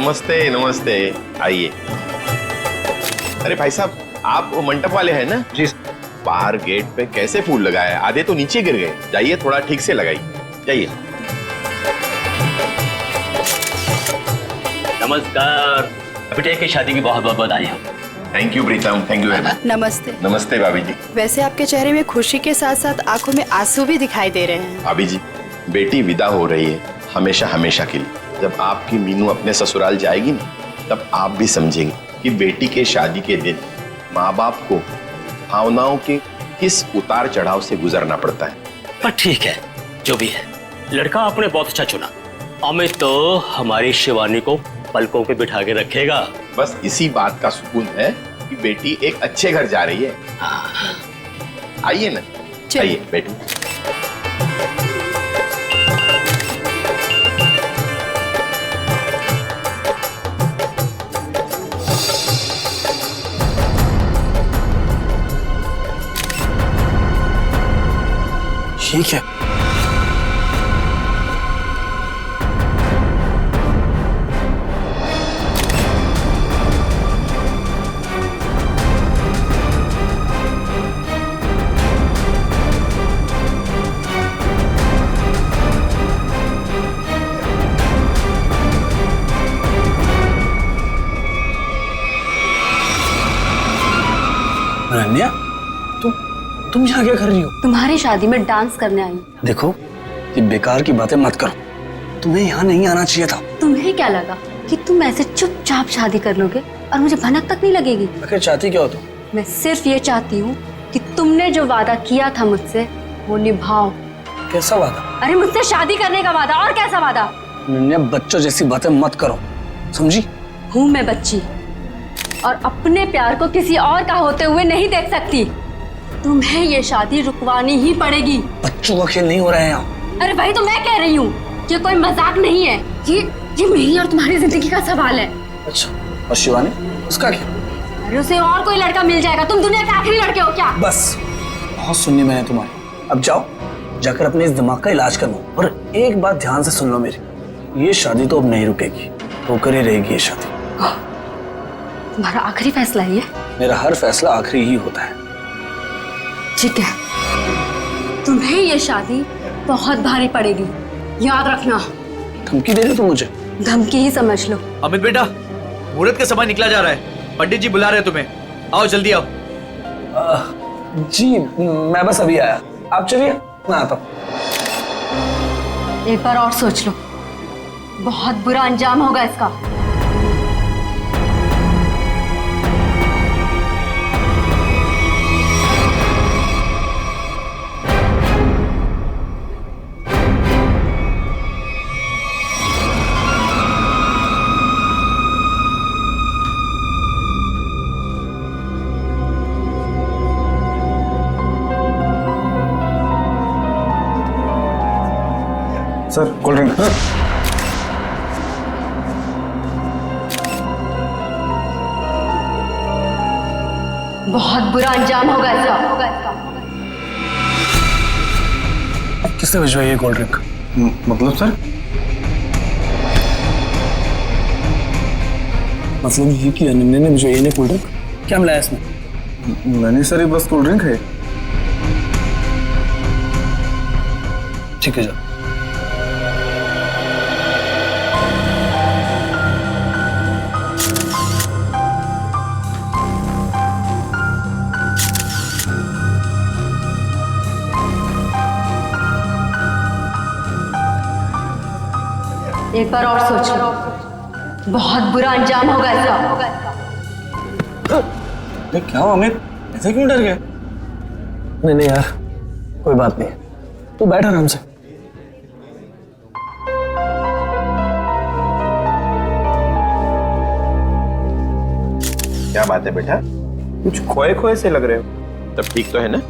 नमस्ते नमस्ते, आइए। अरे भाई साहब, आप वो मंडप वाले हैं ना? जी। बाहर गेट पे कैसे फूल लगाए, आधे तो नीचे गिर गए। जाइए थोड़ा ठीक से लगाइए, जाइए। नमस्कार, बेटे की शादी की बहुत बहुत बधाई हो। Thank you Pritam, thank you very much. नमस्ते। नमस्ते भाभी जी। वैसे आपके चेहरे में खुशी के साथ साथ आंखों में आंसू भी दिखाई दे रहे हैं। भाभी जी, बेटी विदा हो रही है हमेशा हमेशा के लिए। जब आपकी मीनू अपने ससुराल जाएगी ना, तब आप भी समझेंगे कि बेटी के शादी के दिन माँ बाप को भावनाओं के किस उतार चढ़ाव से गुजरना पड़ता है। पर ठीक है, जो भी है, लड़का आपने बहुत अच्छा चुना। अमित तो हमारी शिवानी को पलकों पे बिठा के रखेगा। बस इसी बात का सुकून है कि बेटी एक अच्छे घर जा रही है। आइए ना, आइए बेटी। ठीक है। अनन्या, तुम यहाँ क्या कर रही हो? तुम्हारी शादी में डांस करने आई। देखो, ये बेकार की बातें मत करो। तुम्हें यहाँ नहीं आना चाहिए था। तुम्हें क्या लगा कि तुम ऐसे चुपचाप शादी कर लोगे और मुझे भनक तक नहीं लगेगी? आखिर चाहती क्या हो तुम? मैं सिर्फ ये चाहती हूँ कि तुमने जो वादा किया था मुझसे वो निभाओ। कैसा वादा? अरे मुझसे शादी करने का वादा। और कैसा वादा? अनन्या, बच्चों जैसी बातें मत करो, समझी? हूँ मैं बच्ची और अपने प्यार को किसी और का होते हुए नहीं देख सकती। तुम्हें ये शादी रुकवानी ही पड़ेगी। बच्चों का खेल नहीं हो रहा है यहाँ। अरे वही तो मैं कह रही हूँ, ये कोई मजाक नहीं है। ये मेरी और तुम्हारी जिंदगी का सवाल है। अच्छा, और शिवानी, उसका क्या? अरे उसे और कोई लड़का मिल जाएगा। तुम दुनिया के आखिरी लड़के हो क्या? बस, बहुत सुननी मैंने तुम्हारी। अब जाओ, जाकर अपने इस दिमाग का इलाज करना। और एक बात ध्यान से सुन लो मेरी, ये शादी तो अब नहीं रुकेगी, होकर ही रहेगी ये शादी। तुम्हारा आखिरी फैसला ये? मेरा हर फैसला आखिरी ही होता है। ठीक है, तुम्हें ये शादी बहुत भारी पड़ेगी, याद रखना। धमकी दे रहे हो तुम मुझे? धमकी ही समझ लो। अमित बेटा, मुहूर्त का समय निकला जा रहा है। पंडित जी बुला रहे हैं तुम्हें, आओ जल्दी आओ। जी, मैं बस अभी आया। आप चलिए, मैं आता हूँ। एक बार और सोच लो, बहुत बुरा अंजाम होगा इसका। Sir, cold drink. बहुत बुरा अंजाम होगा इसका। किसने भिजवाई है कोल्ड ड्रिंक? मतलब सर? मतलब ये कि अनन्या ने भिजवाई है कोल्ड ड्रिंक? क्या मिलाया इसमें? नहीं सर, ये बस कोल्ड ड्रिंक है। ठीक है, जाओ। एक बार और सोच लो, बहुत बुरा अंजाम होगा इसका। क्या हुआ अमित, ऐसे क्यों डर गए? नहीं नहीं यार, कोई बात नहीं, तू बैठ आराम से। क्या बात है बेटा, कुछ खोए खोए से लग रहे हो। तब ठीक तो है ना?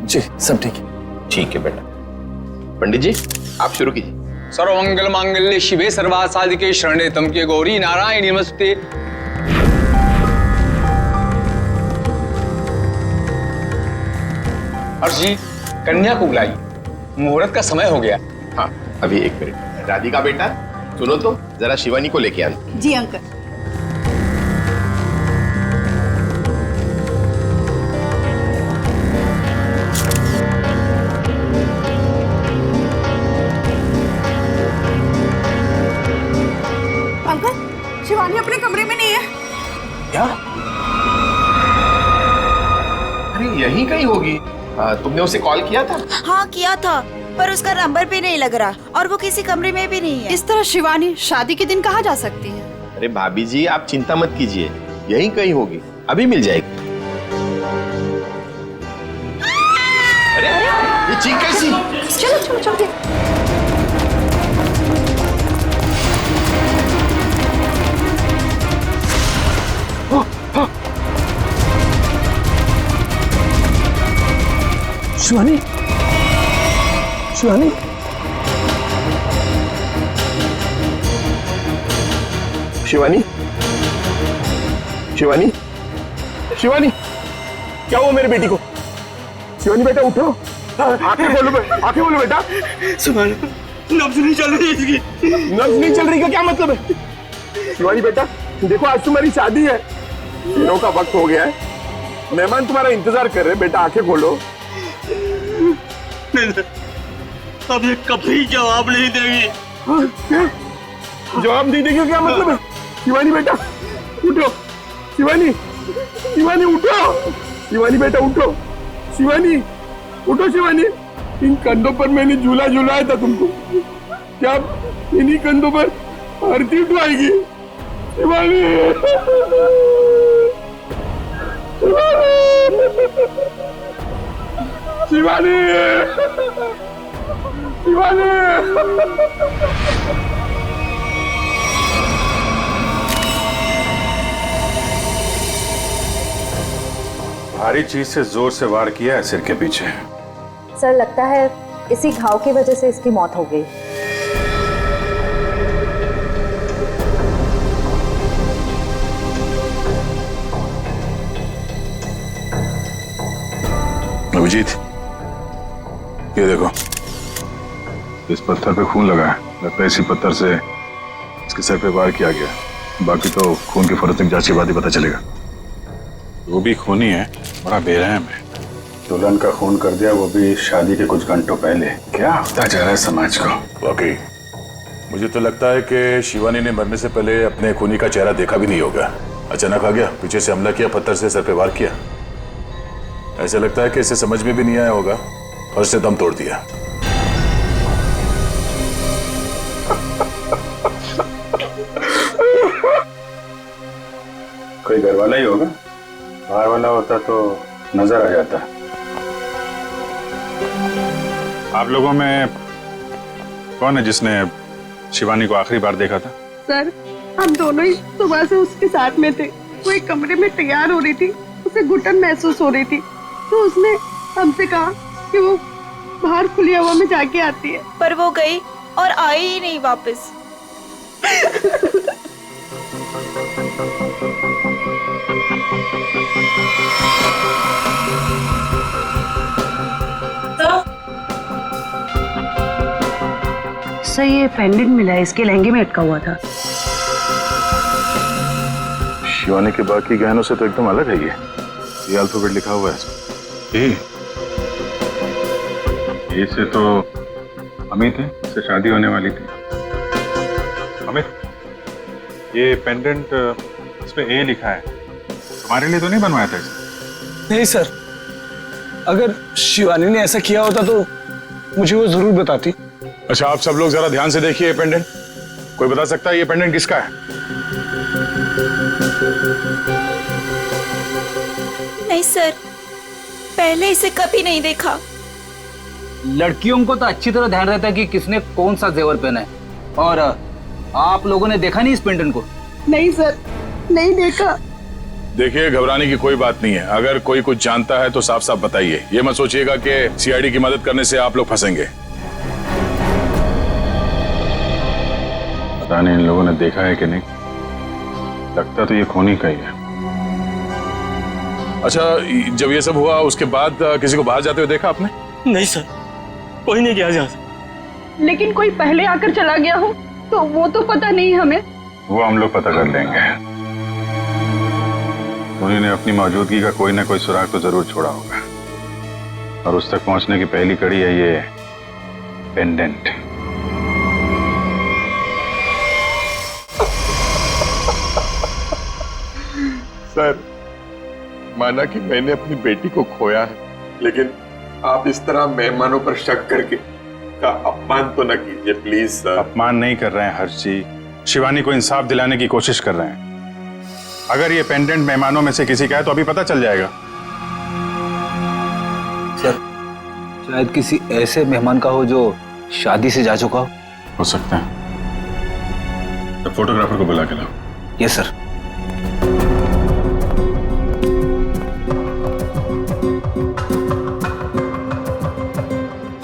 जी सब ठीक है। ठीक है बेटा। पंडित जी आप शुरू कीजिए। सर्वमंगल मांगल्ये शिवे सर्वार्थ साधिके शरणे त्र्यंबके गौरी नारायणी नमस्ते। अर्जी, कन्या को बुलाई, मुहूर्त का समय हो गया। हाँ अभी एक मिनट। राधिका बेटा सुनो तो, जरा शिवानी को लेके आना। जी अंकल। अंकल, शिवानी अपने कमरे में नहीं है। क्या? अरे यहीं कहीं होगी। तुमने उसे कॉल किया था? हाँ किया था, पर उसका नंबर भी नहीं लग रहा और वो किसी कमरे में भी नहीं है। इस तरह शिवानी शादी के दिन कहाँ जा सकती है? अरे भाभी जी, आप चिंता मत कीजिए, यहीं कहीं होगी, अभी मिल जाएगी। अरे ये चीख कैसी? चलो चलो चलो। शिवानी, शिवानी, शिवानी, शिवानी, शिवानी, क्या हुआ मेरे बेटी को? शिवानी बेटा उठो, आंखें खोलो, आंखें खोलो बेटा। नब्ज नहीं चल रही इसकी। नब्ज नहीं चल रही का क्या मतलब है? शिवानी बेटा देखो, आज तुम्हारी शादी है, दिनों का वक्त हो गया है, मेहमान तुम्हारा इंतजार कर रहे हैं। बेटा आंखें खोलो। अब ये कभी जवाब नहीं देगी। जवाब नहीं देगी क्या मतलब है? शिवानी बेटा उठो, शिवानी, शिवानी उठो, शिवानी बेटा उठो, शिवानी उठो, शिवानी। इन कंधों पर मैंने झूला झूलाया था तुमको, क्या इन्हीं कंधों पर आरती उठवाएगी? शिवानी, शिवानी, शिवानी। भारी चीज से जोर से वार किया है सिर के पीछे। सर लगता है इसी घाव की वजह से इसकी मौत हो गई। अभिजीत, ये देखो, इस पत्थर पे खून लगा है। लगता है इसी पत्थर से इसके सर पे वार किया गया। बाकी तो खून की फोरेंसिक जांच के बाद ही पता चलेगा। वो भी खूनी है, बड़ा बेरहम है। दुल्हन का खून कर दिया, वो भी शादी के कुछ घंटों पहले। क्या होता जा रहा है समाज को? वाकई मुझे तो लगता है कि शिवानी ने मरने से पहले अपने खूनी का चेहरा देखा भी नहीं होगा। अचानक आ गया, पीछे से हमला किया, पत्थर से सर पे वार किया। ऐसा लगता है कि इसे समझ में भी नहीं आया होगा और इससे दम तोड़ दिया। कोई घर वाला ही होगा, बाहर वाला होता तो नजर आ जाता। आप लोगों में कौन है जिसने शिवानी को आखिरी बार देखा था? सर, हम दोनों ही सुबह से उसके साथ में थे। वो एक कमरे में तैयार हो रही थी, उसे घुटन महसूस हो रही थी, तो उसने हमसे कहा कि वो बाहर खुली हवा में जाके आती है, पर वो गई और आई ही नहीं वापस। सर, ये पेंडेंट मिला है, इसके लहंगे में अटका हुआ था। शिवानी के बाकी गहनों से तो एकदम अलग है ये अल्फाबेट लिखा हुआ है इसमें। ये से तो अमित है, इससे शादी होने वाली थी। अमित, ये पेंडेंट इस पे ए लिखा है, तुम्हारे लिए तो नहीं बनवाया था इसे? नहीं सर, अगर शिवानी ने ऐसा किया होता तो मुझे वो जरूर बताती। अच्छा, आप सब लोग जरा ध्यान से देखिए ये पेंडेंट। कोई बता सकता है ये पेंडेंट किसका है? नहीं सर, पहले इसे कभी नहीं देखा। लड़कियों को तो अच्छी तरह ध्यान रहता है कि किसने कौन सा जेवर पहना है, और आप लोगों ने देखा नहीं इस पेंडेंट को? नहीं सर, नहीं देखा। देखिए, घबराने की कोई बात नहीं है। अगर कोई कुछ जानता है तो साफ साफ बताइए। ये मत सोचिएगा कि सीआईडी की मदद करने से आप लोग फंसेंगे। पता नहीं इन लोगों ने देखा है कि नहीं, लगता तो ये खूनी का ही है। अच्छा, जब ये सब हुआ उसके बाद किसी को बाहर जाते हुए देखा आपने? नहीं सर, कोई नहीं गया यहाँ से। लेकिन कोई पहले आकर चला गया हो तो वो तो पता नहीं हमें। वो हम लोग पता कर लेंगे। उन्होंने अपनी मौजूदगी का कोई ना कोई सुराग तो जरूर छोड़ा होगा, और उस तक पहुंचने की पहली कड़ी है ये पेंडेंट। सर, माना कि मैंने अपनी बेटी को खोया है, लेकिन आप इस तरह मेहमानों पर शक करके का अपमान तो न कीजिए प्लीज सर। अपमान नहीं कर रहे हैं हर्ष जी, शिवानी को इंसाफ दिलाने की कोशिश कर रहे हैं। अगर ये पेंडेंट मेहमानों में से किसी का है तो अभी पता चल जाएगा। सर, शायद किसी ऐसे मेहमान का हो जो शादी से जा चुका हो सकता है। तो फोटोग्राफर को बुला के लाओ। Yes sir.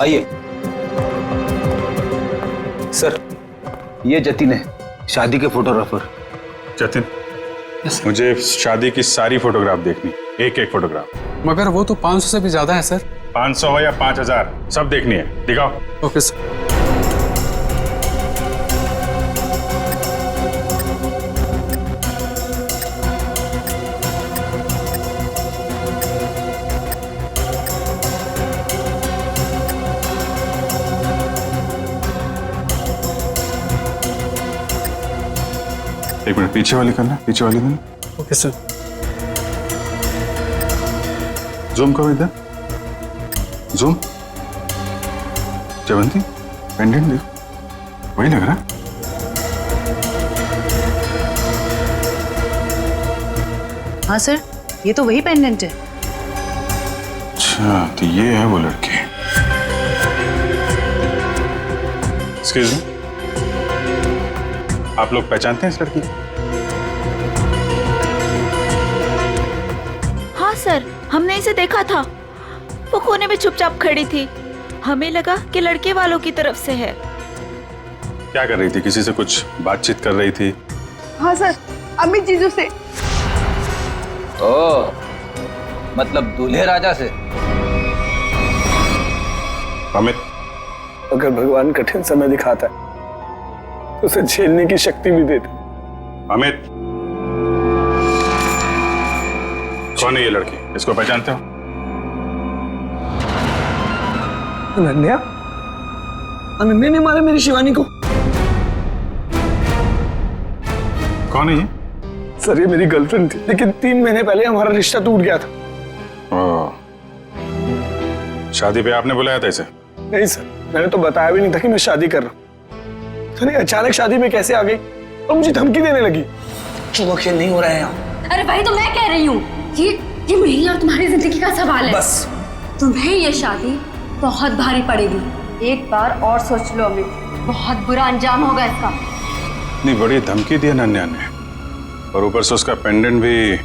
आइए सर, ये जतिन है, शादी के फोटोग्राफर। जतिन, मुझे शादी की सारी फोटोग्राफ देखनी, एक एक फोटोग्राफ। मगर वो तो 500 से भी ज्यादा है सर। 500 हो या 5000, सब देखनी है। दिखाओ। Okay sir. एक मिनट, पीछे वाली करना, पीछे वाली करना। Okay sir. जूम करो इधर, जूम। जयवंती, पेंडेंट देखो, वही लग रहा है। हाँ सर, ये तो वही पेंडेंट है। अच्छा, तो ये है वो लड़की। एक्सक्यूज मी, आप लोग पहचानते हैं इस लड़की? हाँ सर, हमने इसे देखा था। वो कोने में चुपचाप खड़ी थी। हमें लगा कि लड़के वालों की तरफ से है। क्या कर रही थी? किसी से कुछ बातचीत कर रही थी? हाँ सर, अमित जीजू से। ओह, मतलब दूल्हे राजा से। अमित, अगर भगवान कठिन समय दिखाता है तो उसे झेलने की शक्ति भी देता। अमित, कौन है ये लड़की? इसको पहचानते हो? अनन्या? अनन्या ने मारा मेरी शिवानी को। कौन है ये? सर, ये मेरी गर्लफ्रेंड थी, लेकिन 3 महीने पहले हमारा रिश्ता टूट गया था। शादी पे आपने बुलाया था इसे? नहीं सर, मैंने तो बताया भी नहीं था कि मैं शादी कर रहा हूँ। तो अचानक शादी में कैसे आ गई और मुझे धमकी देने लगी। चलो, खेल नहीं हो रहा है यहाँ। अरे भाई, तो मैं कह रही हूँ, ये मेरी और तुम्हारी जिंदगी का सवाल है। बस, तुम्हें ये शादी बहुत भारी पड़ेगी। एक बार और सोच लो अमित, बहुत बुरा अंजाम होगा इसका। इतनी बड़ी धमकी दी अनन्या ने, और ऊपर से उसका पेंडेंट भी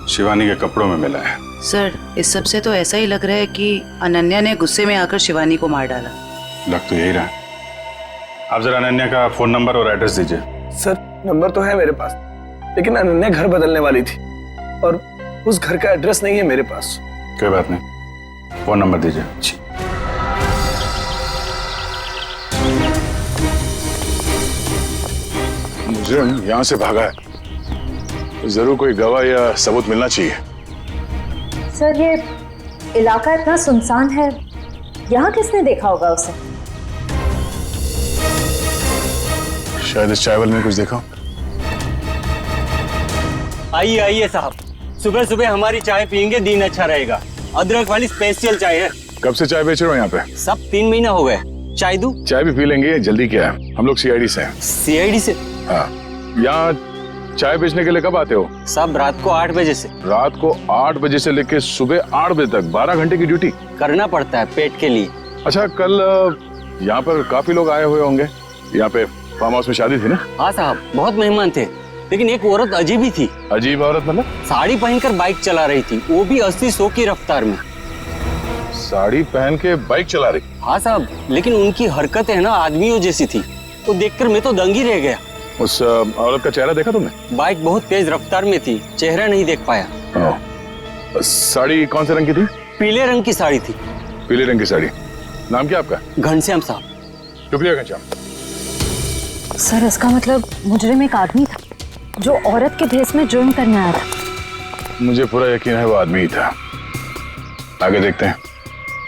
शिवानी के कपड़ों में मिला है। सर, इस सब से तो ऐसा ही लग रहा है कि अनन्या ने गुस्से में आकर शिवानी को मार डाला। लग तो यही रहा। आप जरा अनन्या का फोन नंबर और एड्रेस दीजिए। सर, नंबर तो है मेरे पास, लेकिन अनन्या घर बदलने वाली थी और उस घर का एड्रेस नहीं है मेरे पास। कोई बात नहीं, फोन नंबर दीजिए। मुझे यहाँ से भागा है, जरूर कोई गवाह या सबूत मिलना चाहिए। सर, ये इलाका इतना सुनसान है, यहाँ किसने देखा होगा उसे? शायद इस चायवल में कुछ देखा। आइए आइए साहब, सुबह सुबह हमारी चाय पियेंगे, दिन अच्छा रहेगा। अदरक वाली स्पेशल चाय है। कब से चाय बेच रहे हो यहाँ पे? सब 3 महीना हो गए। चाय दूं? चाय भी पी लेंगे, जल्दी क्या है, हम लोग सीआईडी से हैं। सीआईडी से? हाँ। यहाँ चाय बेचने के लिए कब आते हो? सब रात को 8 बजे से। रात को 8 बजे से लेके सुबह 8 बजे तक 12 घंटे की ड्यूटी करना पड़ता है पेट के लिए। अच्छा, कल यहाँ पर काफी लोग आए हुए होंगे। यहाँ पे फार्म हाउस में शादी थी ना? हाँ साहब, बहुत मेहमान थे, लेकिन एक औरत अजीब ही थी। अजीब औरत मतलब? साड़ी पहनकर बाइक चला रही थी, वो भी 80-100 की रफ्तार में। साड़ी पहन के बाइक चला रही? हाँ साहब, लेकिन उनकी हरकतें ना आदमियों जैसी थी, तो देखकर मैं तो दंग ही रह गया। उस औरत का चेहरा देखा तुमने? बाइक बहुत तेज रफ्तार में थी, चेहरा नहीं देख पाया। साड़ी कौन से रंग की थी? पीले रंग की साड़ी थी। पीले रंग की साड़ी। नाम क्या आपका? घनश्याम साहब। शुक्रिया घनश्याम। सर इसका मतलब मुजरिम एक आदमी था जो औरत के भेस में जुर्म करने आया था। मुझे पूरा यकीन है वो आदमी ही था। आगे देखते हैं,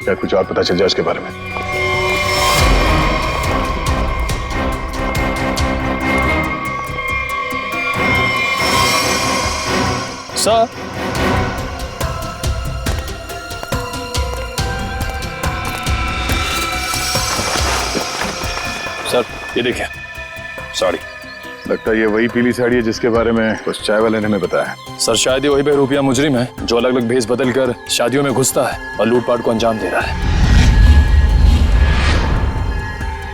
क्या कुछ और पता चल जाए उसके बारे में। सर, सर ये देखिए साड़ी, लगता है ये वही पीली साड़ी है जिसके बारे में उस चाय वाले ने हमें बताया। सर शायद ये वही बेरूपिया मुजरिम है जो अलग अलग भेस बदल कर शादियों में घुसता है और लूटपाट को अंजाम दे रहा है।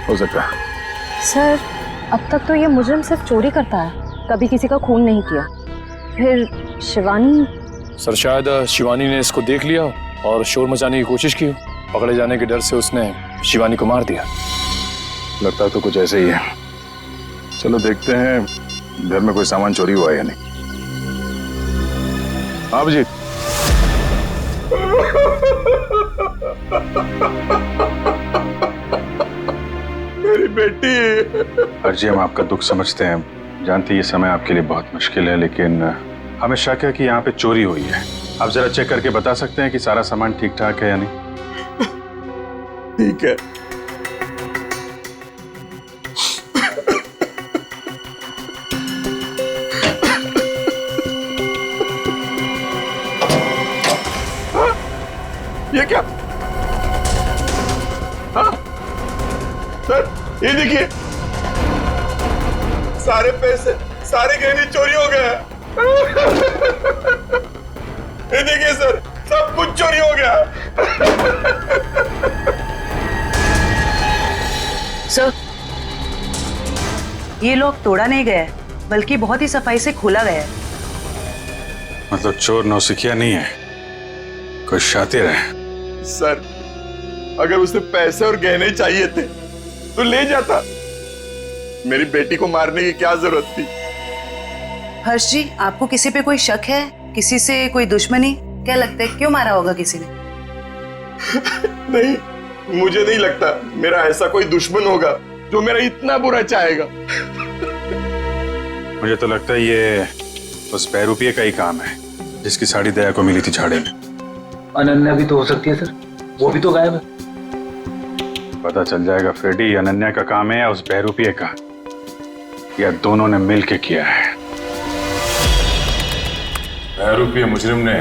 हो सकता है। सर अब तक तो ये मुजरिम सिर्फ चोरी करता है, कभी किसी का खून नहीं किया। फिर शिवानी? सर शायद शिवानी ने इसको देख लिया और शोर मचाने की कोशिश की, पकड़े जाने के डर से उसने शिवानी को मार दिया। लगता तो कुछ ऐसे ही है। चलो देखते हैं घर में कोई सामान चोरी हुआ है या नहीं। हाँ अभिजीत। मेरी बेटी। अर्जी हम आपका दुख समझते हैं, जानते ये समय आपके लिए बहुत मुश्किल है, लेकिन हमें शक है कि यहाँ पे चोरी हुई है। आप जरा चेक करके बता सकते हैं कि सारा सामान ठीक ठाक है या नहीं? ठीक है। ये क्या? हाँ? सर ये देखिए, सारे पैसे, सारे गहने चोरी हो गए। ये देखिए सर, सब कुछ चोरी हो गया। सर ये लॉक तोड़ा नहीं गया है, बल्कि बहुत ही सफाई से खोला गया है। मतलब चोर नौसिखिया नहीं है, कोई शातिर है। सर अगर उसे पैसे और गहने चाहिए थे तो ले जाता, मेरी बेटी को मारने की क्या जरूरत थी? हर्ष जी, आपको किसी पे कोई शक है? किसी से कोई दुश्मनी? क्या लगता है क्यों मारा होगा किसी ने? नहीं, मुझे नहीं लगता मेरा ऐसा कोई दुश्मन होगा जो मेरा इतना बुरा चाहेगा। मुझे तो लगता है ये उस बैरूपिये का ही काम है जिसकी साड़ी दया को मिली थी झाड़े में। अनन्या भी तो हो सकती है सर, वो भी तो गायब है। पता चल जाएगा फ्रेडी अनन्या का काम है या उस बहरूपिये का, या दोनों ने मिलके किया है। बहरूपिये मुजरिम ने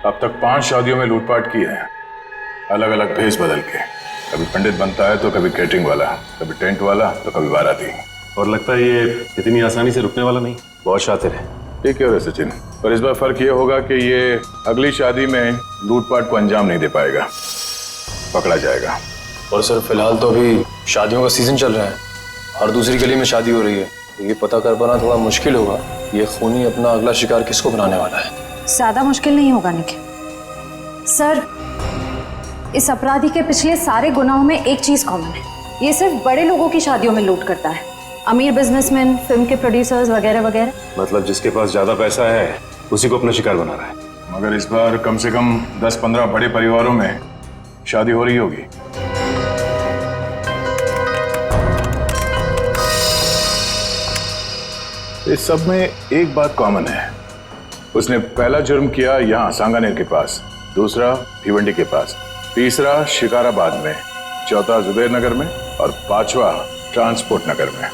अब तक 5 शादियों में लूटपाट की है, अलग अलग भेस बदल के। कभी पंडित बनता है तो कभी कैटरिंग वाला, कभी टेंट वाला तो कभी बाराती। और लगता है ये इतनी आसानी से रुकने वाला नहीं, बहुत शातिर है। ठीक है सचिन, पर इस बार फर्क ये होगा कि ये अगली शादी में लूटपाट को अंजाम नहीं दे पाएगा, पकड़ा जाएगा। और सर फिलहाल तो अभी शादियों का सीजन चल रहा है, हर दूसरी गली में शादी हो रही है, तो ये पता कर पाना थोड़ा मुश्किल होगा ये खूनी अपना अगला शिकार किसको बनाने वाला है। ज्यादा मुश्किल नहीं होगा निखिल। सर इस अपराधी के पिछले सारे गुनाहों में एक चीज कॉमन है, ये सिर्फ बड़े लोगों की शादियों में लूट करता है, अमीर बिजनेसमैन, फिल्म के प्रोड्यूसर्स वगैरह वगैरह। मतलब जिसके पास ज्यादा पैसा है उसी को अपना शिकार बना रहा है। मगर इस बार कम से कम 10-15 बड़े परिवारों में शादी हो रही होगी। इस सब में एक बात कॉमन है, उसने पहला जुर्म किया यहाँ सांगानेर के पास, दूसरा भिवंडी के पास, तीसरा शिकाराबाद में, चौथा जुबेर नगर में और 5वां ट्रांसपोर्ट नगर में।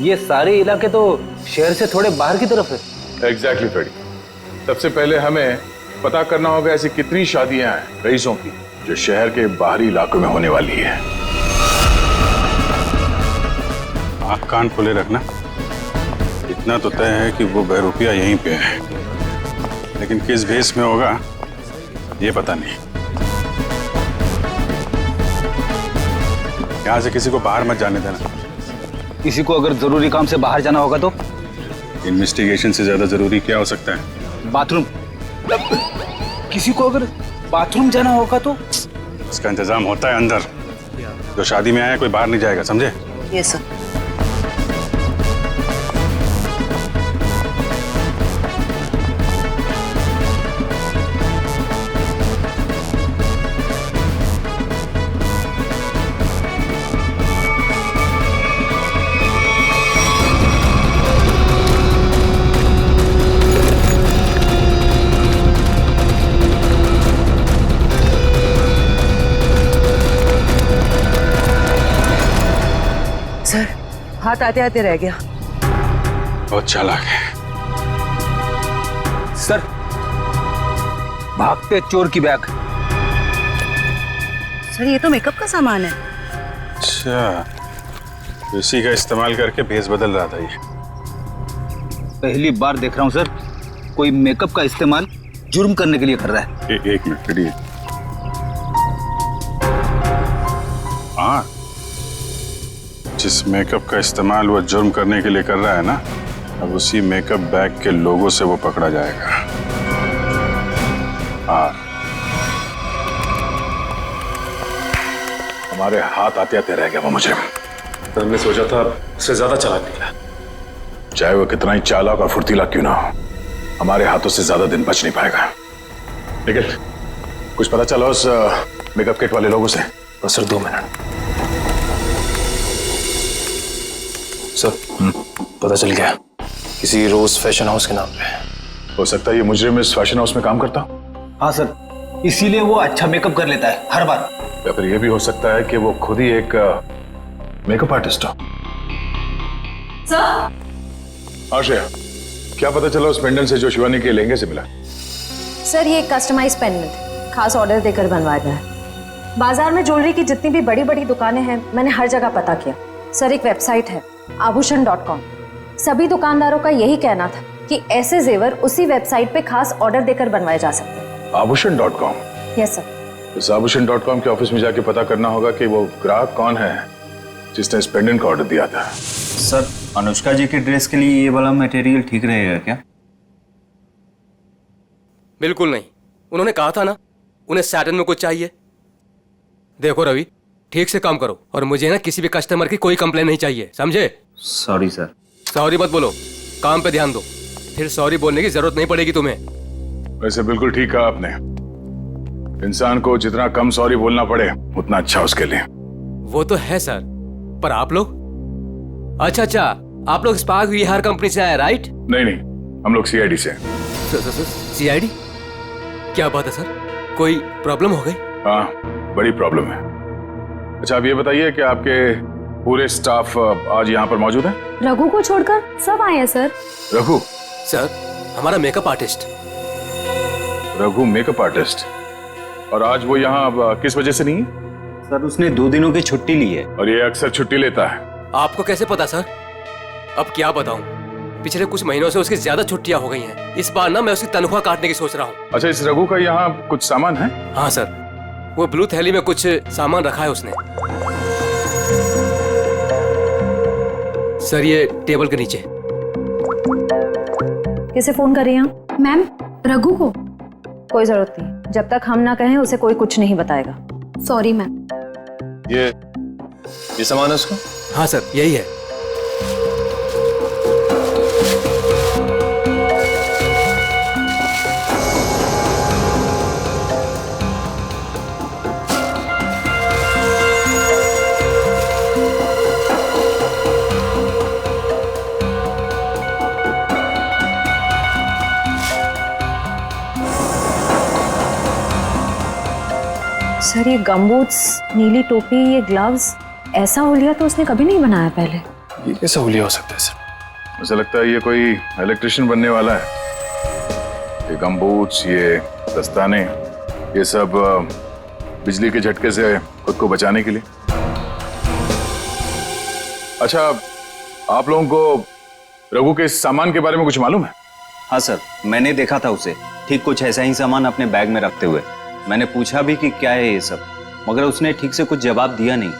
ये सारे इलाके तो शहर से थोड़े बाहर की तरफ है। एग्जैक्टली फ्रेडी। सबसे पहले हमें पता करना होगा ऐसी कितनी शादियां हैं रईसों की जो शहर के बाहरी इलाकों में होने वाली है। आँख कान खुले रखना। इतना तो तय है कि वो बहरूपिया यहीं पे है, लेकिन किस भेस में होगा ये पता नहीं। यहाँ से किसी को बाहर मत जाने देना। किसी को अगर जरूरी काम से बाहर जाना होगा तो? इन्वेस्टिगेशन से ज्यादा जरूरी क्या हो सकता है? बाथरूम। किसी को अगर बाथरूम जाना होगा तो? इसका इंतजाम होता है अंदर। जो शादी में आया कोई बाहर नहीं जाएगा, समझे? Yes sir. हाथ आते आते रह गया। बहुत चालाक है। सर, भागते चोर की बैग। सर ये तो मेकअप का सामान है। अच्छा, इसी का इस्तेमाल करके भेस बदल रहा था ये। पहली बार देख रहा हूँ सर, कोई मेकअप का इस्तेमाल जुर्म करने के लिए कर रहा है। एक मिनट खड़िए। हाँ, जिस मेकअप का इस्तेमाल वो जुर्म करने के लिए कर रहा है ना, अब उसी मेकअप बैग के लोगों से वो पकड़ा जाएगा। हाँ, हमारे हाथ आते आते रह गया वो मुजरिम। तो हमने सोचा था उससे ज्यादा चालाक निकला। चाहे वो कितना ही चालाक और फुर्तीला क्यों ना हो, हमारे हाथों से ज्यादा दिन बच नहीं पाएगा। लेकिन कुछ पता चला उस मेकअप किट वाले लोगों से? बस सर 2 मिनट। सर पता चल गया, किसी रोज फैशन हाउस के नाम पे। हो सकता है ये मुजरिम इस फैशन हाउस में काम करता। हाँ सर, इसीलिए वो अच्छा मेकअप कर लेता है हर बार। या फिर ये भी हो सकता है कि वो खुद ही एक मेकअप आर्टिस्ट हो। सर, आश्रया, क्या पता चला उस पेंडेंट से जो शिवानी के लहंगे से मिला? सर ये एक कस्टमाइज पेंडेंट खास ऑर्डर देकर बनवाया गया है। बाजार में ज्वेलरी की जितनी भी बड़ी बड़ी दुकानें हैं, मैंने हर जगह पता किया। सर एक वेबसाइट है आभूषण.com, सभी दुकानदारों का यही कहना था कि ऐसे जेवर उसी वेबसाइट पे खास ऑर्डर देकर बनवाए जा सकते हैं। आभूषण.com? Yes sir. इस आभूषण.com के ऑफिस में जाके पता करना होगा कि वो ग्राहक कौन है जिसने इस पेंडेंट का ऑर्डर दिया था। सर, अनुष्का जी के ड्रेस के लिए ये वाला मटेरियल ठीक रहेगा क्या? बिल्कुल नहीं, उन्होंने कहा था ना उन्हें सैटिन में कुछ चाहिए। देखो रवि, ठीक से काम करो और मुझे ना किसी भी कस्टमर की कोई कंप्लेन नहीं चाहिए, समझे? Sorry sir. सॉरी मत बोलो, काम पे ध्यान दो, फिर सॉरी बोलने की जरूरत नहीं पड़ेगी तुम्हें। वैसे बिल्कुल ठीक कहा आपने, इंसान को जितना कम सॉरी बोलना पड़े उतना अच्छा उसके लिए। वो तो है सर, पर आप लोग? अच्छा, आप लोग स्पार्क विहार कंपनी से आए राइट? नहीं, हम लोग CID से। CID? क्या बात है सर, कोई प्रॉब्लम हो गई? हाँ, बड़ी प्रॉब्लम है। अच्छा आप ये बताइए कि आपके पूरे स्टाफ आज यहाँ पर मौजूद है? रघु को छोड़कर सब आए हैं सर। रघु? सर, हमारा makeup artist. Raghu makeup artist? और आज वो यहाँ किस वजह से नहीं है? सर उसने 2 दिनों की छुट्टी ली है। और ये अक्सर छुट्टी लेता है। आपको कैसे पता सर? अब क्या बताऊं, पिछले कुछ महीनों से उसकी ज्यादा छुट्टियां हो गई हैं। इस बार ना मैं उसकी तनख्वाह काटने की सोच रहा हूँ। अच्छा, इस रघु का यहाँ कुछ सामान है? हाँ सर, वो ब्लू थैली में कुछ सामान रखा है उसने। सर ये टेबल के नीचे। किसे फोन कर रही हैं? मैम, रघु को। कोई जरूरत नहीं, जब तक हम ना कहें उसे कोई कुछ नहीं बताएगा। Sorry ma'am. ये सामान है उसका? हाँ सर, यही है। सर ये गमबूट्स, नीली टोपी, ये ग्लव्स, ऐसा हुलिया तो उसने कभी नहीं बनाया पहले। ये कैसा हुलिया हो सकता है सर? मुझे लगता है ये कोई इलेक्ट्रिशियन बनने वाला है। ये गमबूट्स, ये दस्ताने, ये सब बिजली के झटके से खुद को बचाने के लिए। अच्छा, आप लोगों को रघु के सामान के बारे में कुछ मालूम है? हाँ सर, मैंने देखा था उसे ठीक कुछ ऐसा ही सामान अपने बैग में रखते हुए। मैंने पूछा भी कि क्या है ये सब, मगर उसने ठीक से कुछ जवाब दिया नहीं।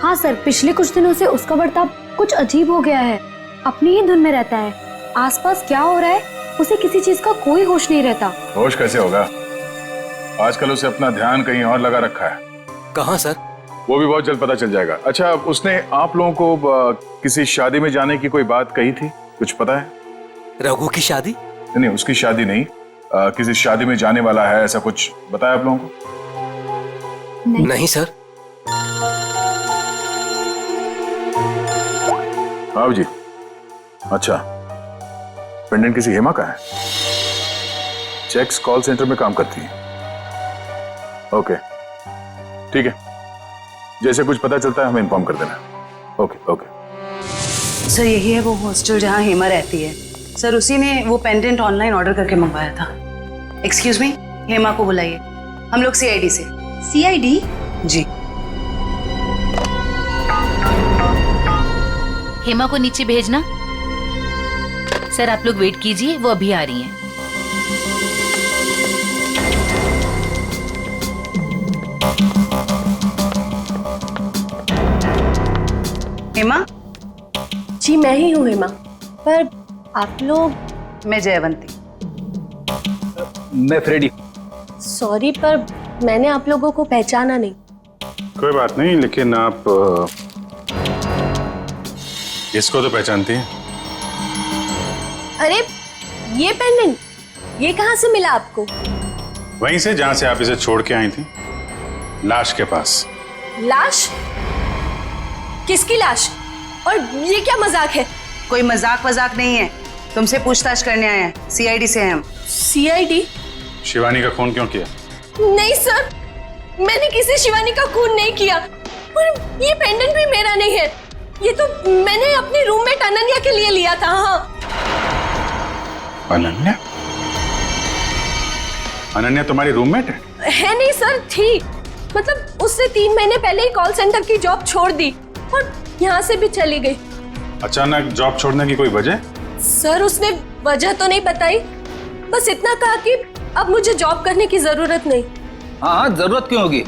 हाँ सर, पिछले कुछ दिनों से उसका बर्ताव कुछ अजीब हो गया है, अपनी ही धुन में रहता है। आसपास क्या हो रहा है उसे किसी चीज का कोई होश नहीं रहता। होश कैसे होगा, आजकल उसे अपना ध्यान कहीं और लगा रखा है। कहाँ सर? वो भी बहुत जल्द पता चल जाएगा। अच्छा, उसने आप लोगों को किसी शादी में जाने की कोई बात कही थी, कुछ पता है? रघु की शादी? नहीं, उसकी शादी नहीं, किसी शादी में जाने वाला है, ऐसा कुछ बताया आप लोगों को? नहीं सर। हाँ जी। अच्छा, पेंडेंट किसी हेमा का है? चेक्स कॉल सेंटर में काम करती है। ओके, ठीक है, जैसे कुछ पता चलता है हमें इन्फॉर्म कर देना। Okay okay. सर यही है वो हॉस्टल जहाँ हेमा रहती है। सर उसी ने वो पेंडेंट ऑनलाइन ऑर्डर करके मंगवाया था। एक्सक्यूज मी, हेमा को बुलाइए। हम लोग सीआईडी से। सीआईडी? जी। हेमा को नीचे भेजना। सर आप लोग वेट कीजिए, वो अभी आ रही हैं। हेमा? जी मैं ही हूँ हेमा। पर आप लोग? मैं जयवंती। मैं फ्रेडी। सॉरी पर मैंने आप लोगों को पहचाना नहीं। कोई बात नहीं, लेकिन आप इसको तो पहचानती हैं? अरे ये पेंडेंट ये कहाँ से मिला आपको? वहीं से जहां से आप इसे छोड़ के आई थी, लाश के पास। लाश? किसकी लाश? और ये क्या मजाक है? कोई मजाक वजाक नहीं है, तुमसे पूछताछ करने आए हैं। सीआईडी से हैं हम। सीआईडी? शिवानी का खून क्यों किया? नहीं सर, मैंने किसी शिवानी का खून नहीं किया। और ये पेंडेंट भी मेरा नहीं है, ये तो मैंने अपनी रूममेट अनन्या के लिए लिया था। हाँ। अनन्या? अनन्या तुम्हारी रूममेट है? है नहीं सर, थी। मतलब उसने 3 महीने पहले ही कॉल सेंटर की जॉब छोड़ दी और यहाँ से भी चली गई। अचानक जॉब छोड़ने की कोई वजह? सर उसने वजह तो नहीं बताई, बस इतना कहा कि अब मुझे जॉब करने की जरूरत नहीं। हाँ हाँ, जरूरत क्यों होगी?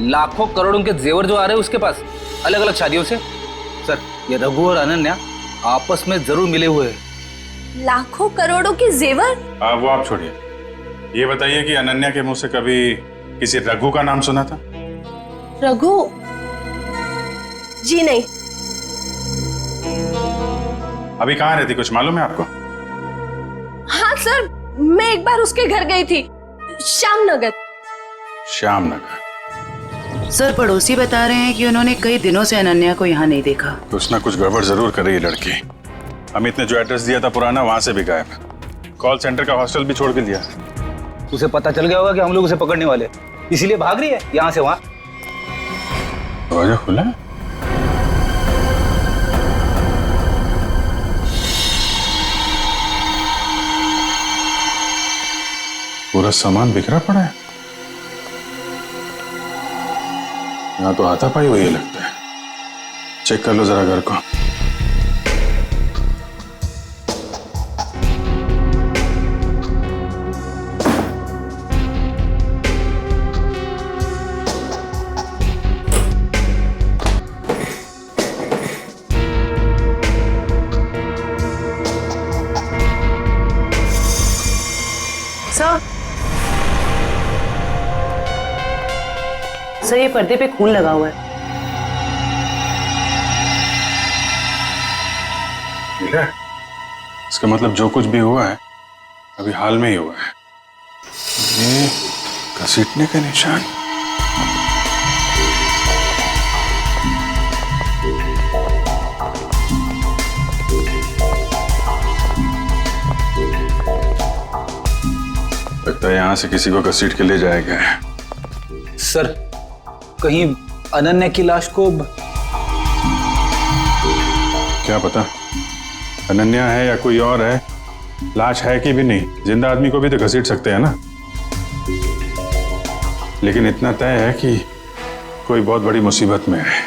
लाखों करोड़ों के जेवर जो आ रहे हैं उसके पास, अलग अलग शादियों से। सर ये रघु और अनन्या आपस में जरूर मिले हुए हैं। लाखों करोड़ों के जेवर? वो आप छोड़िए, ये बताइए कि अनन्या के मुंह से कभी किसी रघु का नाम सुना था? रघु? जी नहीं। अभी कहाँ रहती, कुछ मालूम है आपको? हाँ सर, मैं एक बार उसके घर गई थी, श्यामनगर। श्यामनगर? सर पड़ोसी बता रहे हैं कि उन्होंने कई दिनों से अनन्या को यहाँ नहीं देखा। कुछ ना कुछ गड़बड़ जरूर कर रही है लड़की। अमित ने जो एड्रेस दिया था पुराना, वहां से भी गायब। कॉल सेंटर का हॉस्टल भी छोड़ के दिया। उसे पता चल गया होगा कि हम लोग उसे पकड़ने वाले, इसीलिए भाग रही है यहाँ से वहाँ। दरवाजा खुला है? पूरा सामान बिखरा पड़ा है। यहाँ तो हाथापाई हुई है लगता है। चेक कर लो जरा घर को। सर ये पर्दे पे खून लगा हुआ है। ठीक है, इसका मतलब जो कुछ भी हुआ है अभी हाल में ही हुआ है। ये घसीटने का निशान। लगता है यहां से किसी को घसीट के ले जाया गया है। सर कहीं अनन्या की लाश को क्या पता अनन्या है या कोई और है। लाश है कि भी नहीं, जिंदा आदमी को भी तो घसीट सकते हैं ना। लेकिन इतना तय है कि कोई बहुत बड़ी मुसीबत में है।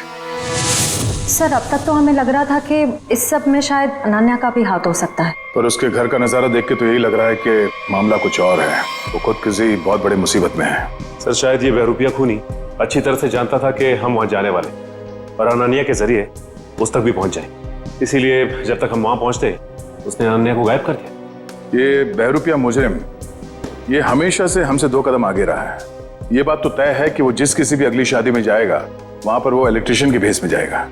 सर अब तक तो हमें लग रहा था कि इस सब में शायद अनन्या का भी हाथ हो सकता है, पर उसके घर का नजारा देख के तो यही लग रहा है कि मामला कुछ और है। वो खुद किसी बहुत बड़ी मुसीबत में है। सर शायद ये बहरूपिया खूनी अच्छी तरह से जानता था कि हम वहां जाने वाले और अनन्या के जरिए उस तक भी पहुंच जाए, इसीलिए जब तक हम वहां पहुंचते उसने अनन्या को गायब कर दिया। ये बहरूपिया मुजरिम ये हमेशा से हमसे 2 कदम आगे रहा है। ये बात तो तय है कि वो जिस किसी भी अगली शादी में जाएगा वहां पर वो इलेक्ट्रिशियन के भेस में जाएगा।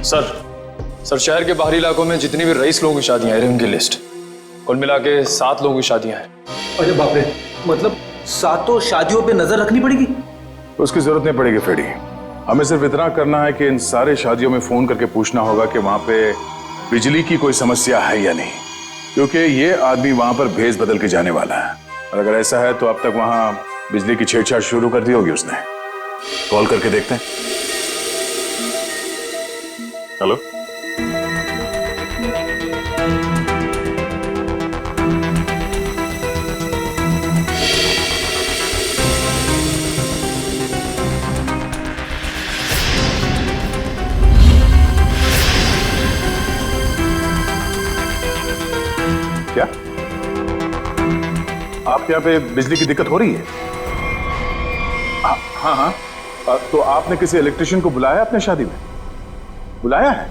सर शहर के बाहरी इलाकों में जितनी भी रईस लोगों की शादियां हैं उनकी लिस्ट कुल मिला के 7 लोगों की शादियां हैं। अरे बाप रे, मतलब 7 शादियों पे नजर रखनी पड़ेगी? उसकी जरूरत नहीं पड़ेगी फ्रेडी। हमें सिर्फ इतना करना है कि इन सारे शादियों में फोन करके पूछना होगा कि वहां पे बिजली की कोई समस्या है या नहीं, क्योंकि ये आदमी वहां पर भेस बदल के जाने वाला है। और अगर ऐसा है तो अब तक वहां बिजली की छेड़छाड़ शुरू कर दी होगी उसने। कॉल करके देखते हैं। हेलो क्या आपके यहाँ पे बिजली की दिक्कत हो रही है? हाँ हाँ। तो आपने किसी इलेक्ट्रिशियन को बुलाया अपने शादी में? बुलाया है?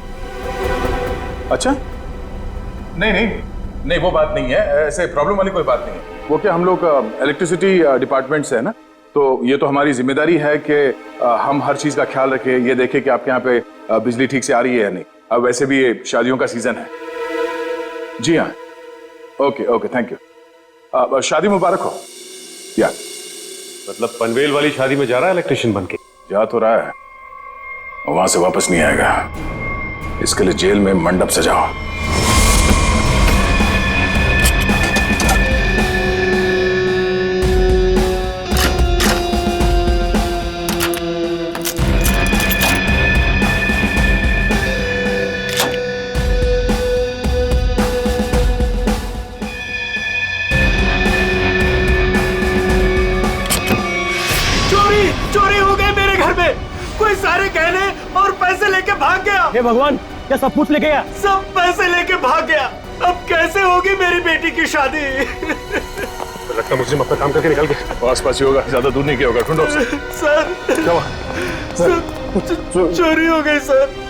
अच्छा, नहीं नहीं नहीं, वो बात नहीं है, ऐसे प्रॉब्लम वाली कोई बात नहीं है। वो क्या, हम लोग इलेक्ट्रिसिटी डिपार्टमेंट से है ना, तो ये तो हमारी जिम्मेदारी है कि हम हर चीज का ख्याल रखें, ये देखें कि आपके यहाँ पे बिजली ठीक से आ रही है या नहीं। अब वैसे भी ये शादियों का सीजन है। जी हाँ, ओके ओके, थैंक यू। शादी मुबारक हो। या मतलब पनवेल वाली शादी में जा रहा है इलेक्ट्रिशियन बन के? जा तो रहा है, वहां से वापस नहीं आएगा। इसके लिए जेल में मंडप सजाओ। चोरी हो गई मेरे घर में। कोई सारे गहने और पैसे लेके भाग गया। हे भगवान, क्या सब कुछ लेके गया? सब पैसे लेके भाग गया। अब कैसे होगी मेरी बेटी की शादी? लगता मुझे अपना काम करके निकल गया। आस पास ही होगा, ज्यादा दूर नहीं गया होगा। ढूंढो उसे। सर, क्या हुआ? चोरी हो गई सर।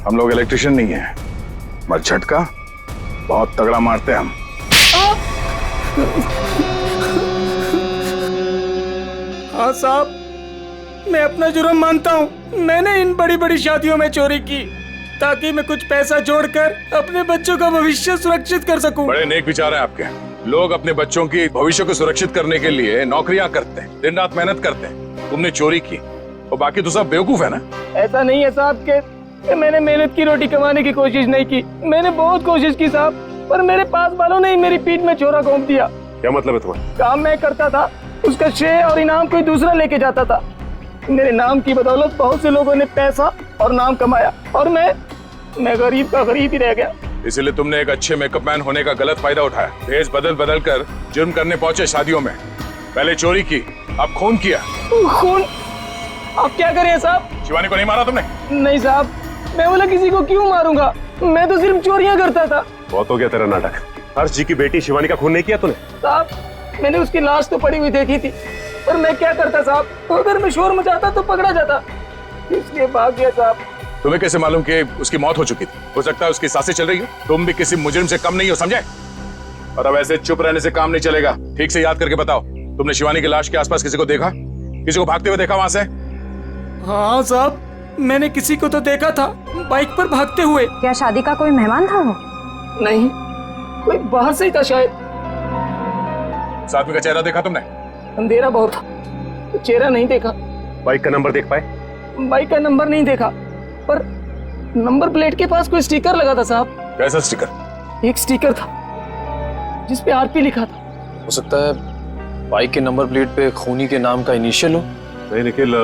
हम लोग इलेक्ट्रिशियन नहीं है, मगर झटका बहुत तगड़ा मारते हैं हम। हाँ साहब, मैं अपना जुर्म मानता हूँ। मैंने इन बड़ी बड़ी शादियों में चोरी की ताकि मैं कुछ पैसा जोड़कर अपने बच्चों का भविष्य सुरक्षित कर सकूं। बड़े नेक विचार है आपके। लोग अपने बच्चों की भविष्य को सुरक्षित करने के लिए नौकरियां करते हैं, दिन रात मेहनत करते हैं। तुमने चोरी की और बाकी तो सब बेवकूफ है ना। ऐसा नहीं है साहब के मैंने मेहनत की रोटी कमाने की कोशिश नहीं की। मैंने बहुत कोशिश की साहब, पर मेरे पास वालों ने मेरी पीठ में छोरा घोंप दिया। क्या मतलब है तुम्हारा? काम मैं करता था, उसका श्रेय और इनाम कोई दूसरा लेके जाता था। मेरे नाम की बदौलत बहुत से लोगों ने पैसा और नाम कमाया और मैं गरीब का गरीब ही रह गया। इसलिए तुमने एक अच्छे मेकअप मैन होने का गलत फायदा उठाया। भेष बदल बदल कर जुर्म करने पहुंचे शादियों में। पहले चोरी की, अब खून किया। खून? आप क्या करें साहब? शिवानी को नहीं मारा तुमने? नहीं साहब, मैं बोला किसी को क्यों मारूंगा, मैं तो सिर्फ चोरियां करता था। बहुत हो गया तेरा नाटक। हर्ष जी की बेटी शिवानी का खून नहीं किया तूने? साहब, मैंने उसकी लाश तो पड़ी हुई देखी थी, पर मैं क्या करता साहब, अगर मैं शोर मचाता तो पकड़ा जाता, इसलिए भाग गया साहब। तुम्हें कैसे मालूम कि उसकी मौत हो चुकी थी? हो सकता है उसकी सांसें चल रही हो। तुम भी किसी मुजरिम से कम नहीं हो, समझे? और अब ऐसे चुप रहने से काम नहीं चलेगा। ठीक से याद करके बताओ, तुमने शिवानी की लाश के आसपास किसी को देखा? किसी को भागते हुए देखा वहां से? हाँ साहब, मैंने किसी को तो देखा था, बाइक पर भागते हुए। क्या शादी का कोई मेहमान था वो? नहीं, कोई बाहर से ही था शायद। साथ में का चेहरा देखा तुमने? अंधेरा बहुत था, तो चेहरा नहीं देखा। बाइक का नंबर देख पाए? बाइक का नंबर नहीं देखा, पर नंबर प्लेट के पास कोई स्टिकर लगा था साहब। कैसा स्टिकर? एक स्टिकर था जिसपे आरपी लिखा था। हो सकता है बाइक के नंबर प्लेट पे खूनी के नाम का इनिशियल हो। नहीं निखिल,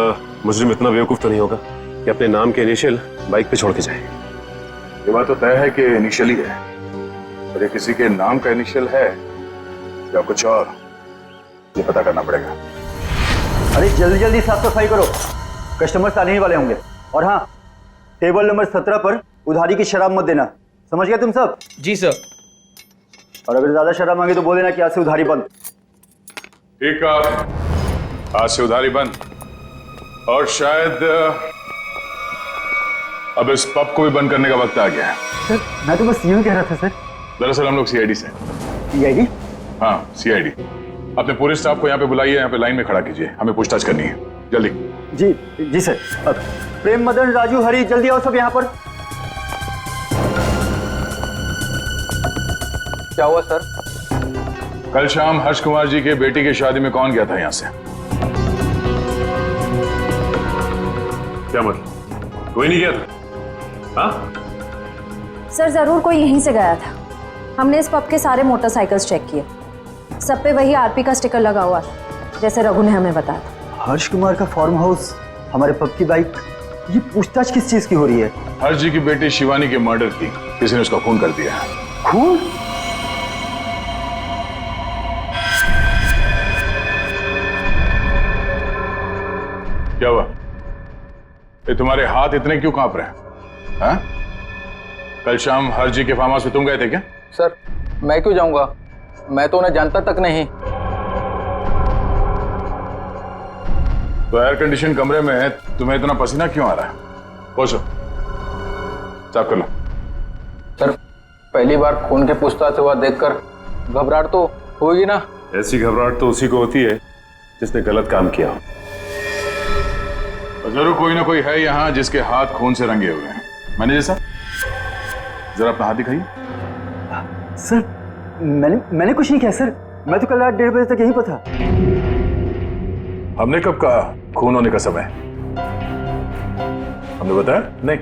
मुजरिम इतना बेवकूफ तो नहीं होगा कि अपने नाम के इनिशियल बाइक पे छोड़ के जाए। ये बात तो तय है कि इनिशियल ही है, और ये किसी के नाम का इनिशियल है या कुछ और, ये पता करना पड़ेगा। अरे जल्दी जल्दी साफ सफाई करो, कस्टमर्स आने ही वाले होंगे। और हाँ, टेबल नंबर 17 पर उधारी की शराब मत देना, समझ गए तुम सब? जी सर। और अगर ज्यादा शराब मांगे तो बोल देना कि आज से उधारी बंद। ठीक है, आज से उधारी बंद। और शायद अब इस पब को भी बंद करने का वक्त आ गया है। सर मैं तो बस यूं कह रहा था सर। दरअसल हम लोग सीआईडी से। सीआईडी? हाँ सीआईडी। अपने पूरे स्टाफ को यहाँ पे बुलाइए, यहाँ पे लाइन में खड़ा कीजिए, हमें पूछताछ करनी है, जल्दी। जी जी सर। प्रेम, मदन, राजू, हरी, जल्दी आओ सब यहाँ पर। क्या हुआ सर? कल शाम हर्ष कुमार जी के बेटी की शादी में कौन गया था यहाँ से? क्या मतलब? कोई नहीं गया था? हाँ? सर जरूर कोई यहीं से गया था। हमने इस पब के सारे मोटरसाइकिल्स चेक किए, सब पे वही आरपी का स्टिकर लगा हुआ था, जैसे रघु ने हमें बताया था। हर्ष कुमार का फार्म हाउस, हमारे पब की बाइक, ये पूछताछ किस चीज की हो रही है? हर्ष जी की बेटी शिवानी के मर्डर की किसी ने उसका खून कर दिया है। खून? क्या हुआ? ये तुम्हारे हाथ इतने क्यों कांप रहे हैं? हाँ? कल शाम हर्ष जी के फार्म हाउस में तुम गए थे क्या? सर मैं क्यों जाऊंगा, मैं तो उन्हें जानता तक नहीं। तो एयर कंडीशन कमरे में तुम्हें इतना पसीना क्यों आ रहा है? पहुंचो, साफ कर लो। सर पहली बार खून के पूछताछ हुआ देखकर घबराहट तो होगी ना। ऐसी घबराहट तो उसी को होती है जिसने गलत काम किया हो। जरूर कोई ना कोई है यहाँ जिसके हाथ खून से रंगे हुए हैं। मैनेजर साहब जरा अपना हाथ दिखाइए। सर मैंने कुछ नहीं किया सर, मैं तो कल रात 1:30 बजे तक यहीं पर था। हमने कब कहा खून होने का समय? हमने बताया नहीं।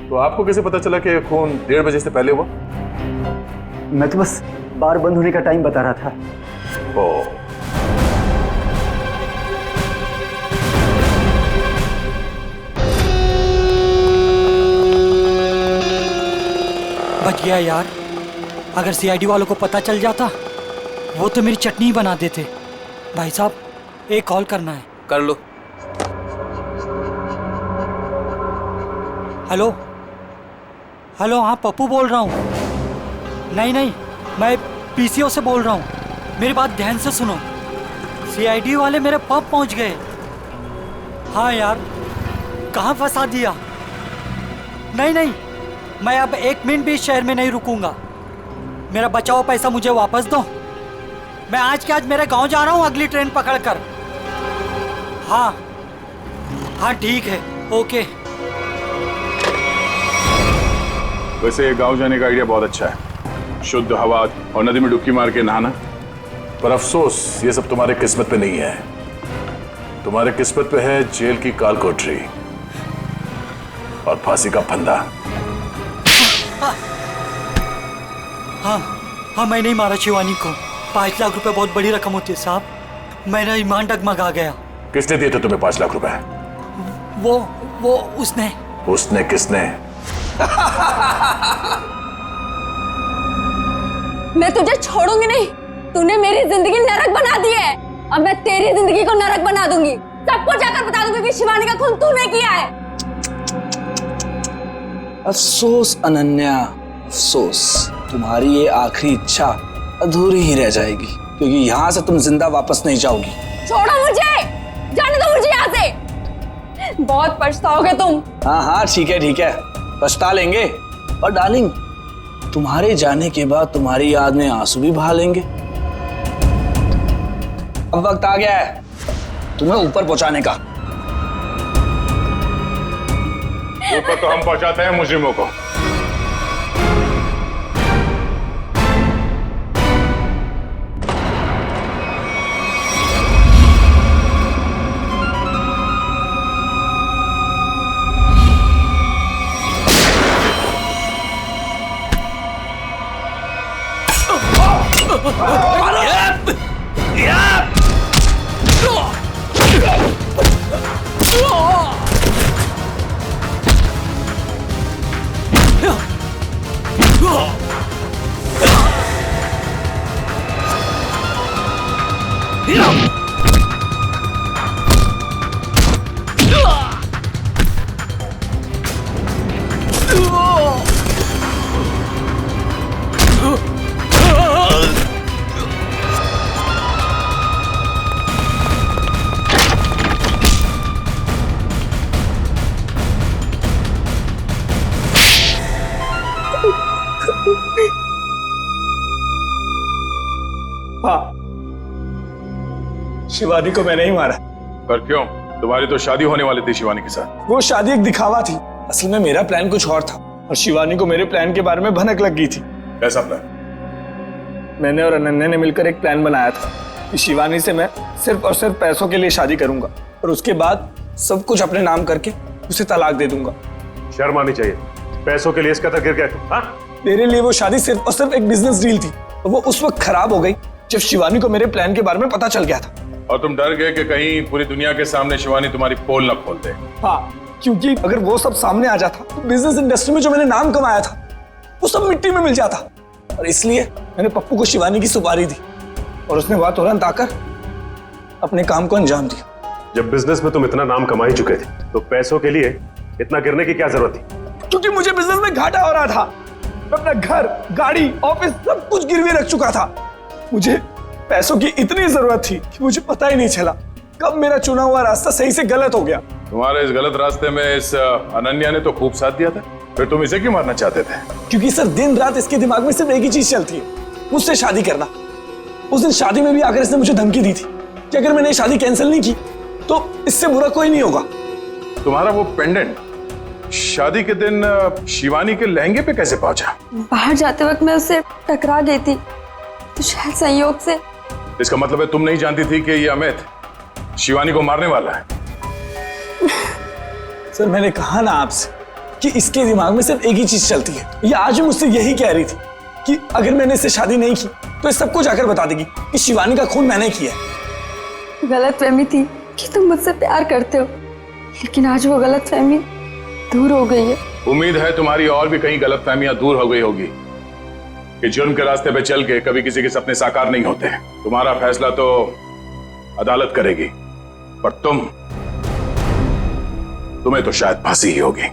तो आपको कैसे पता चला कि खून 1:30 बजे से पहले हुआ? मैं तो बस बार बंद होने का टाइम बता रहा था। ओ बच गया यार। अगर सीआईडी वालों को पता चल जाता वो तो मेरी चटनी बना देते। भाई साहब एक कॉल करना है। कर लो। हेलो हेलो, हाँ पप्पू बोल रहा हूँ। नहीं मैं पीसीओ से बोल रहा हूँ। मेरी बात ध्यान से सुनो, सीआईडी वाले मेरे पब पहुँच गए। हाँ यार कहाँ फंसा दिया। नहीं मैं अब 1 मिनट भी इस शहर में नहीं रुकूंगा। मेरा बचा हुआ पैसा मुझे वापस दो। मैं आज के आज मेरे गांव जा रहा हूँ अगली ट्रेन पकड़कर। हाँ ठीक है, ओके। वैसे गांव जाने का आइडिया बहुत अच्छा है, शुद्ध हवा और नदी में डुबकी मार के नहाना। पर अफसोस ये सब तुम्हारे किस्मत पे नहीं है। तुम्हारे किस्मत पे है जेल की काल कोठरी और फांसी का फंदा। हाँ मैं नहीं मारा शिवानी को। 5 लाख रुपए बहुत बड़ी रकम होती है साहब, मेरा ईमान डगमगा गया। किसने दिए थे तुम्हें 5 लाख रुपए? वो उसने किसने? मैं तुझे छोड़ूंगी नहीं। तूने मेरी जिंदगी नरक बना दी है, अब मैं तेरी जिंदगी को नरक बना दूंगी। सबको जाकर बता दूंगी कि शिवानी का खून तूने किया है। अफसोस अनन्या, अफसोस। तुम्हारी ये आखिरी इच्छा अधूरी ही रह जाएगी, क्योंकि यहाँ से तुम जिंदा वापस नहीं जाओगी। छोड़ो मुझे, जाने दो मुझे यहाँ से। बहुत पछताओगे तुम। हाँ ठीक है, पछता लेंगे। और डार्लिंग, तुम्हारे जाने के बाद तुम्हारी याद में आंसू भी बहा लेंगे। अब वक्त आ गया है तुम्हें ऊपर पहुंचाने का। ऊपर तो हम पहुंचाते हैं मुजरिमों को। हाँ, शिवानी को मैंने ही मारा। पर क्यों? तुम्हारी तो शादी होने वाली थी शिवानी के साथ। वो शादी एक दिखावा थी, असल में मेरा प्लान कुछ और था और शिवानी को मेरे प्लान के बारे में भनक लग गई थी। कैसा प्लान? मैंने और अनन्या ने मिलकर एक प्लान बनाया था कि शिवानी से मैं सिर्फ और सिर्फ पैसों के लिए शादी करूंगा और उसके बाद सब कुछ अपने नाम करके उसे तलाक दे दूंगा। शर्म आनी चाहिए, पैसों के लिए इसका गिर गया। हाँ? मेरे लिए वो शादी सिर्फ और सिर्फ एक बिजनेस डील थी और वो उस वक्त खराब हो गई जब शिवानी को मेरे प्लान के बारे में पता चल गया था। और तुम डर गए कि कहीं पूरी दुनिया के सामने शिवानी तुम्हारी पोल न खोल दे। हाँ, क्योंकि अगर वो सब सामने आ जाता तो बिजनेस इंडस्ट्री में जो मैंने नाम कमाया था वो सब मिट्टी में मिल जाता। और इसलिए मैंने पप्पू को शिवानी की सुपारी दी और उसने वहां तुरंत आकर अपने काम को अंजाम दिया। जब बिजनेस में तुम इतना नाम कमा ही चुके थे तो पैसों के लिए इतना गिरने की क्या जरूरत थी? क्योंकि मुझे बिजनेस में घाटा हो रहा था। मैं अपना घर, गाड़ी, ऑफिस सब कुछ गिरवी रख चुका था। मुझे पैसों की इतनी जरूरत थी कि मुझे पता ही नहीं चला कब मेरा चुना हुआ रास्ता सही से गलत हो गया। तुम्हारे इस गलत रास्ते में इस अनन्या ने तो खूब साथ दिया था, फिर तुम इसे क्यों मारना चाहते थे? क्योंकि सर दिन रात इसके दिमाग में सिर्फ एक ही चीज चलती है, मुझसे शादी करना। उस दिन शादी में भी आकर इसने मुझे धमकी दी थी कि अगर मैंने शादी कैंसिल नहीं की तो इससे बुरा कोई नहीं होगा। तुम्हारा वो पेंडेंट शादी के दिन शिवानी के लहंगे पे कैसे पहुंचा? बाहर जाते वक्त मैं उससे टकरा गई थी तो शायद संयोग से। इसका मतलब है तुम नहीं जानती थी कि ये अमित शिवानी को मारने वाला है? सर मैंने कहा ना आपसे कि इसके दिमाग में सिर्फ एक ही चीज चलती है। ये आज भी मुझसे यही कह रही थी कि अगर मैंने इससे शादी नहीं की तो ये सबको जाकर बता देगी कि शिवानी का खून मैंने किया है। गलतफहमी थी कि तुम मुझसे प्यार करते हो, लेकिन आज वो गलतफहमी दूर हो गई है। उम्मीद है तुम्हारी और भी कहीं गलतफहमियां दूर हो गई होगी कि जुर्म के रास्ते पे चल के कभी किसी के सपने साकार नहीं होते। तुम्हारा फैसला तो अदालत करेगी, पर तुम्हें तो शायद फांसी ही होगी।